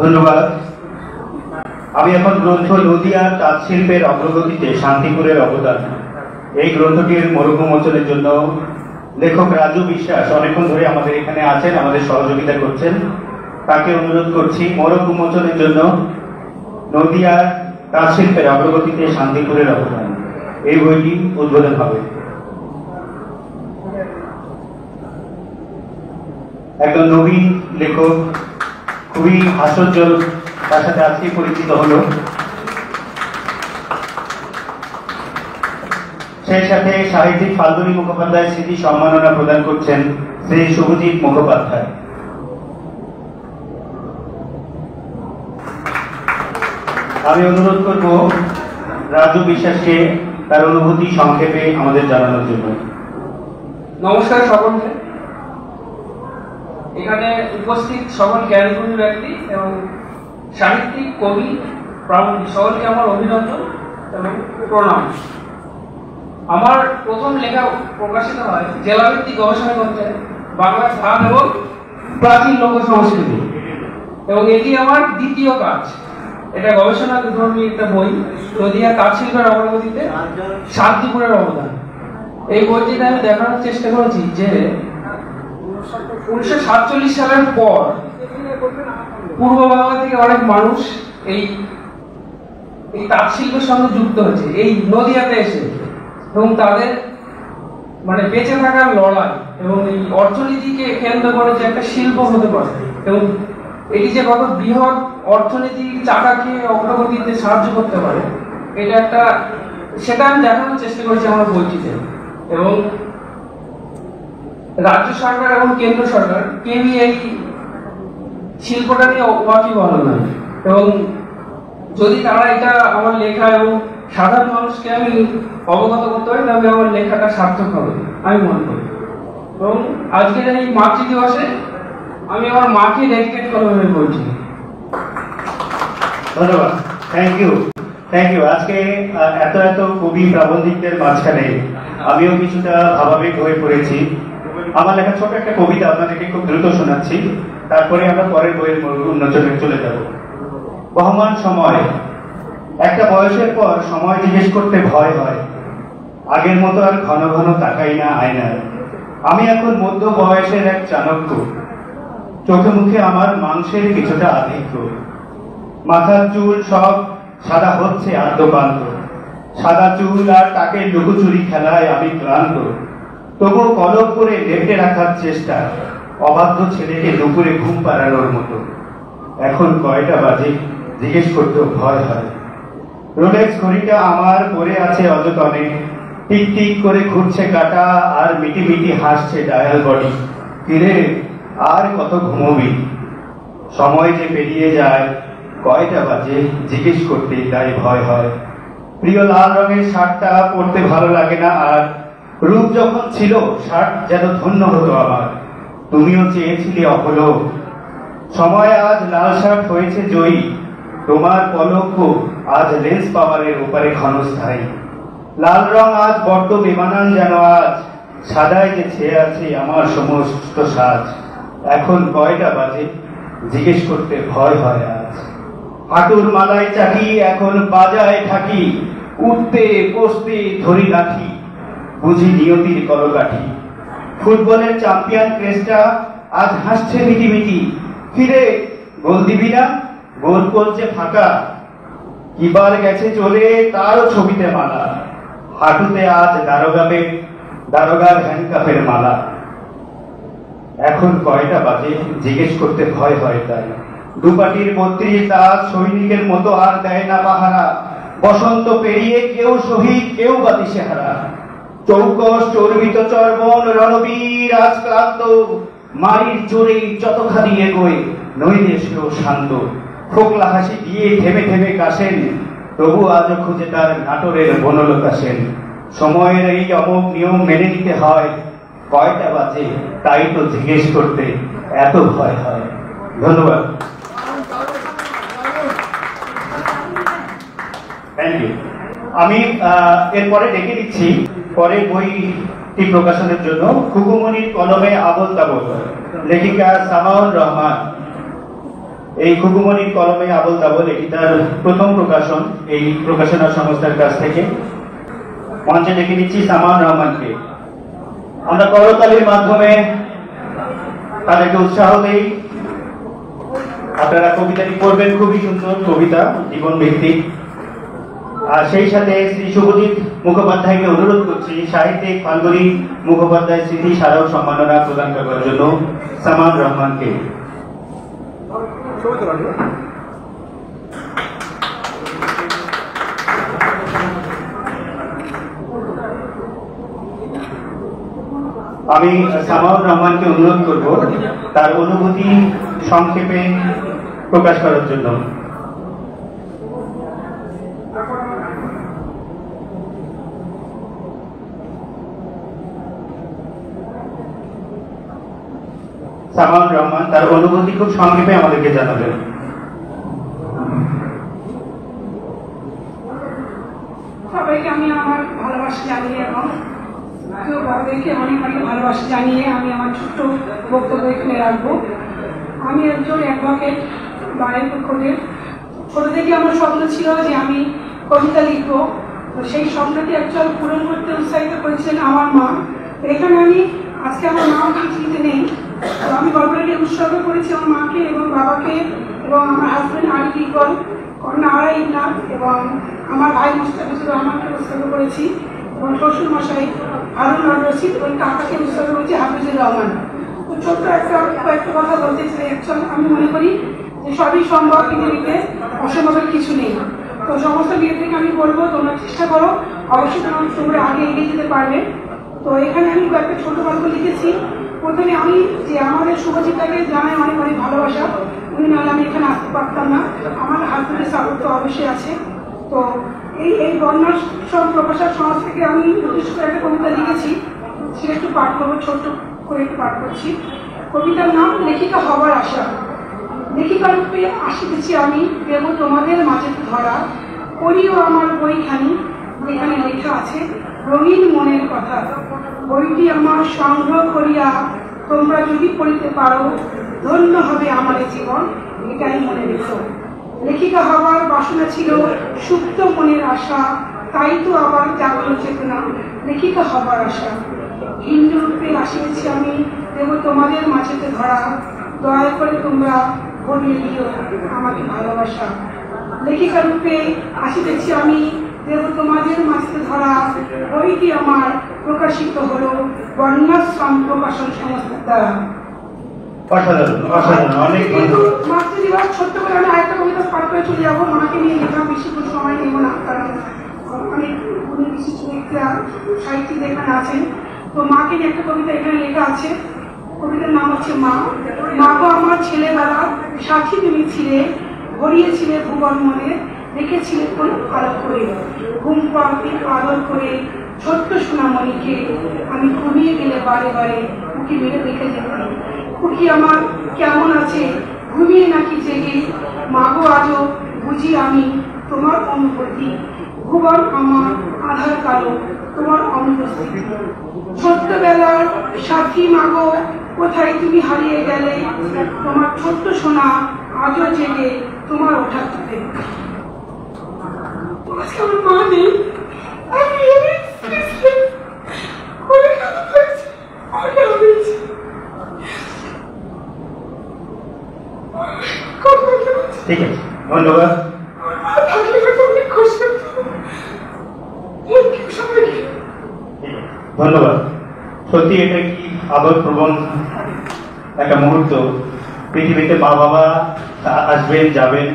ধন্যবাদ। আমি এখন গ্রন্থ নদিয়া তাঁত শিল্পের অগ্রগতিতে শান্তিপুরের অবদান, এই গ্রন্থটির মোড়ক উন্মোচনের জন্য লেখক রাজু বিশ্বাস অনেকক্ষণ ধরে আমাদের এখানে আছেন, আমাদের সহযোগিতা করছেন। তাকে অনুরোধ করছি মোড়ক উন্মোচনের জন্য নদিয়ার তাঁত শিল্পের অগ্রগতিতে শান্তিপুরের অবদান, এই বইটি উদ্বোধন হবে। একজন নবীন লেখক, খুবই হাস্যোজ্জ্বল, তার সাথে আজকে পরিচিত হলো। সেই সাথে সাহিত্যিক ফাল্গুনী মুখোপাধ্যায় স্মৃতি সম্মাননা প্রদান করছেন শ্রী শুভজিৎ মুখোপাধ্যায়। আমি অনুরোধ করব রাজু বিশ্বাসকে তার অনুভূতি সংক্ষেপে আমাদের জানানোর জন্য। নমস্কার সকলকে। এখানে উপস্থিত সকল জ্ঞানীগুণী ব্যক্তি এবং সাহিত্যিক, কবি, প্রাবন্ধিক সকলকে আমার অভিনন্দন এবং প্রণাম। আমার প্রথম লেখা প্রকাশিত হয় জেলাভিত্তিক গবেষণা গ্রন্থে বাংলা ধান এবং প্রাচীন লোক সংস্কৃতি, এবং এটি আমার দ্বিতীয় কাজ। এটা গবেষণা ধর্মী একটা বই, নদিয়া তাঁত শিল্পের অগ্রগতিতে শান্তিপুরের অবদান। এই বইটিতে আমি দেখানোর চেষ্টা করেছি যে 1947 সালের পর পূর্ব বাংলা থেকে অনেক মানুষ এই তাঁত শিল্পের সঙ্গে যুক্ত হয়েছে এই নদিয়াতে এসে, এবং তাদের মানে বেঁচে থাকার লড়াই এবং এই অর্থনীতিকে কেন্দ্র করে যে একটা শিল্প হতে পারে, এবং এটি যে কত বৃহৎ অর্থনীতির চাকাকে অগ্রগতিতে সাহায্য করতে পারে, এটা একটা সেটা আমি দেখানোর চেষ্টা করেছি আমার বইটিতে। এবং রাজ্য সরকার এবং কেন্দ্র সরকার কেউই এই শিল্পটা নিয়ে ওয়াকিবহাল নয়, এবং যদি তারা এটা আমার লেখা এবং সাধারণ মানুষকে আমি অবগত করতে পারি, তবে আমার লেখাটা সার্থক হবে আমি মনে করি। এবং আজকের এই মাতৃ দিবসে আমি আমার মাকে ডেডিকেট করবো বলছি। ধন্যবাদ, থ্যাংক ইউ। আজকে এত কবি প্রাবন্ধিকদের মাঝখানে আমিও কিছুটা ভাবাবেগ হয়ে পড়েছি। আমার লেখা ছোট একটা কবিতা আপনাদেরকে খুব দ্রুত শোনাচ্ছি, তারপরে আমরা পরের বইয়ের উন্মোচনে চলে যাব। বহমান সময়। একটা বয়সের পর সময় জিজ্ঞেস করতে ভয় হয়, আগের মতো আর ঘন ঘন তাকাই না আয়নায়। আমি এখন মধ্য বয়সের এক চাণক্য, চোখে মুখে আমার মাংসের কিছুটা আধিক্য। মাথার চুল সব সাদা হচ্ছে আদ্যপান্ত, সাদা চুল আর তাকে লুকোচুরি খেলায় আমি ক্লান্ত। তবু কলক করে লেপটে রাখার চেষ্টা, অবাধ্য ছেলেকে দুপুরে ঘুম পাড়ানোর মতো। এখন কয়টা বাজে জিজ্ঞেস করতেও ভয় হয়। রোলেক্স ঘড়িটা আমার পরে আছে অযতনে, টিক টিক করে ঘুরছে কাটা আর মিটি মিটি হাসছে ডায়াল বডি। কিরে আর কত ঘুমবি, সময় যে পেরিয়ে যায়, কয়টা বাজে জিজ্ঞেস করতেই তাই ভয় হয়। প্রিয় লাল রঙের শার্টটা পরতে ভালো লাগে না আর, রূপ যখন ছিল শার্ট যেন ধন্য হতো আমার। তুমিও চেয়েছিলে অপলোক, সময় আজ লাল শার্ট হয়েছে জয়ী। তোমার পলক আজ লেন্স পাওয়ারের ওপারে ক্ষণস্থায়ী। লাল রং আজ বড্ড বেমানান যেন আজ, সাদায় যে ছেয়ে আছে আমার সমস্ত সাজ। এখন কয়টা বাজে জিজ্ঞেস করতে ভয় হয় আজ। হাঁটুর মালায় চাকি এখন বাজায় থাকি, উঠতে বসতে ধরি লাঠি, বুঝি নিয়তির কলকাঠি। ফুটবলের চ্যাম্পিয়ন ক্রেসটা আজ হাসছে মিটিমিটি। ফিরে গোল দিবি না, গোল করছে ফাঁকা। কিবার গেছে চলে তারও ছবিতে মালা, হাঁটুতে আজ দারোগার হ্যান্ডকাফের মালা। এখন কয়টা বাজে জিজ্ঞেস করতে ভয় হয় তাই। দুপাটির 32 দাঁত সৈনিকের মতো আর দেয় না পাহারা। বসন্ত পেরিয়ে কেউ শহীদ কেউ বা দিশেহারা। চৌকস চর্বিত চর্বণ রণবীর আজ ক্লান্ত, মারির জোরেই যতখানি এগোয় নইলে সেও শান্ত। ফোকলা হাসি দিয়ে থেমে থেমে কাশেন, তবু আজও খুঁজে তার নাটোরের বনলতা সেন। সময়ের এই অমোঘ নিয়ম মেনে নিতে হয়, কয়টা বাজে তাই তো জিজ্ঞেস করতে এত ভয় হয়। ধন্যবাদ, থ্যাংক ইউ। আমি এরপরে ডেকে দিচ্ছি পরের বইটি প্রকাশনের জন্য খুকুমনির কলমে আবল তাবল, লেখিকা সামাউল রহমান। এই খুকুমনির কলমে আবল তাবল, এটি তার প্রথম প্রকাশন এই প্রকাশনা সংস্থার কাছ থেকে। মঞ্চে ডেকে নিচ্ছি সামান রহমানকে। আমরা করতালির মাধ্যমে তাদেরকে উৎসাহ দেই। আপনারা কবিতাটি পড়বেন, খুবই সুন্দর কবিতা, জীবন ভিত্তিক। আর সেই সাথে শ্রী শুভজিৎ মুখোপাধ্যায়কে অনুরোধ করছি সাহিত্যিক ফাল্গুনী মুখোপাধ্যায় স্মৃতি স্মারক সম্মাননা প্রদান করার জন্য সামান রহমানকে। আমি সামান রহমানকে অনুরোধ করব তার অনুভূতি সংক্ষেপে প্রকাশ করার জন্য। সামান রহমান তার অনুভূতি খুব সংক্ষেপে আমাদেরকে জানাবেন। সবাইকে আমি আমার ভালোবাসা জানিয়ে এবং বড়দেরকে অনেক অনেক ভালোবাসা জানিয়ে আমি আমার ছোট্ট বক্তব্য এখানে রাখবো। আমি একজন অ্যাডভোকেট বাড়ির পক্ষে। ছোট থেকে আমার স্বপ্ন ছিল যে আমি কবিতা লিখবো। তো সেই স্বপ্নটি অ্যাকচুয়াল পূরণ করতে উৎসাহিত করেছিলেন আমার মা। এখানে আমি আজকে আমার মা পৃথিবীতে নেই, তো আমি গল্পটাকে উৎসর্গ করেছি আমার মাকে এবং বাবাকে এবং আমার হাজব্যান্ড আরিফ ইকবাল, কন্যা আরা ইবনাথ এবং আমার ভাই মুস্তাফিজুর রহমানকে উৎসর্গ করেছি এবং শ্বশুর মশাই হারুন আর রশিদ ওই কাকাকে উৎসর্গ করেছি হাফিজুর রহমান। তো ছোট্ট কয়েকটা কথা বলতে চাই। অ্যাকচুয়াল আমি মনে করি যে সবই সম্ভব, পৃথিবীতে অসম্ভবের কিছু নেই। তো সমস্ত বিয়েদেরকে আমি বলবো তোমরা চেষ্টা করো, অবশ্যই তোমরা আগে এগিয়ে যেতে পারবে। তো এখানে আমি কয়েকটা ছোট গল্প লিখেছি। প্রথমে আমি যে আমাদের শুভজিৎটাকে জানাই অনেক অনেক ভালোবাসা, উনি নাহলে আমি এখানে আসতে পারতাম না। আমার হাজবেন্ডের সাপোর্ট তো অবশ্যই আছে। তো এই বন্যার সব প্রকাশক সমাজ থেকে আমি উদ্দেশ্য করে একটা কবিতা লিখেছি, সেটা একটু পাঠ করবো, ছোট্ট করে একটু পাঠ করছি। কবিতার নাম লেখিকা হবার আশা। লেখিকা রূপে আসিতেছি আমি, দেব তোমাদের মাঝে ধরা, পড়িও আমার বইখানি, যেখানে লেখা আছে রঙিন মনের কথা। বইটি আমার সংগ্রহ করিয়া তোমরা যদি পড়িতে পারো, ধন্য হবে আমার জীবন, এটাই মনে রেখো। লেখিকা হওয়ার বাসনা ছিল সুপ্ত মনের আশা, তাই তো আবার জাগলো চেতনা, লেখিকা হবার আশা। হিন্দু রূপে আসিতেছি আমি, দেব তোমাদের মাঝেতে ধরা, দয়া করে তোমরা ভরিয়ে দিও আমাকে ভালোবাসা। লেখিকা রূপে আসিতেছি আমি, দেব তোমাদের মাঝেতে ধরা, বইটি আমার প্রকাশিত হলো বর্ণাশ্রম প্রকাশন সংস্থার দ্বারা। অসাধারণ, অসাধারণ, অনেক ধন্যবাদ। মাতৃদিবস ছোট্ট করে আমি আরেকটা কবিতা পাঠ করে চলে যাবো। মাকে নিয়ে লেখা বেশি কোনো সময় নেব না, কারণ অনেক উনি বিশিষ্ট ব্যক্তিরা সাহিত্যিক এখানে আছেন। তো মাকে নিয়ে একটা কবিতা এখানে লেখা আছে। কবিতার নাম হচ্ছে মা। মা গো আমার ছেলেবেলা সাথী তুমি ছিলে, ভরিয়েছিলে ভুবন মনে, রেখেছিলে কোন আলো করে, ঘুম পাড়তে আদর করে ছোট্ট সোনামণিকে আমি ঘুমিয়ে গেলে বারে বারে উকি মেরে দেখে যেতাম। খুকি আমার কেমন আছে, ঘুমিয়ে নাকি জেগে, মাগো আজও বুঝি আমি তোমার অনুভূতি, ভুবন আমার আধার কালো তোমার অনুপস্থিতি। ছোট্টবেলার সাথী মাগো কোথায় তুমি হারিয়ে গেলে, তোমার ছোট্ট সোনা আজও জেগে তোমার ওঠা তুলে। আজকে আমার মা নেই, আমি ঠিক আছে, ধন্যবাদ। ধন্যবাদ। সত্যি এটা কি আবেগপ্রবণ একটা মুহূর্ত। পৃথিবীতে মা বাবা আসবেন যাবেন,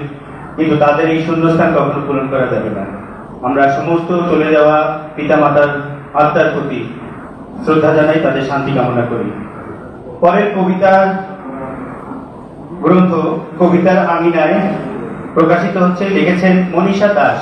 কিন্তু তাদের এই শূন্যস্থান কখনো পূরণ করা যাবে না। আমরা সমস্ত চলে যাওয়া পিতা মাতার আত্মার প্রতি শ্রদ্ধা জানাই, তাদের শান্তি কামনা করি। পরের কবিতা গ্রন্থ কবিতার আঙিনায় প্রকাশিত হচ্ছে, লিখেছেন মনীষা দাস।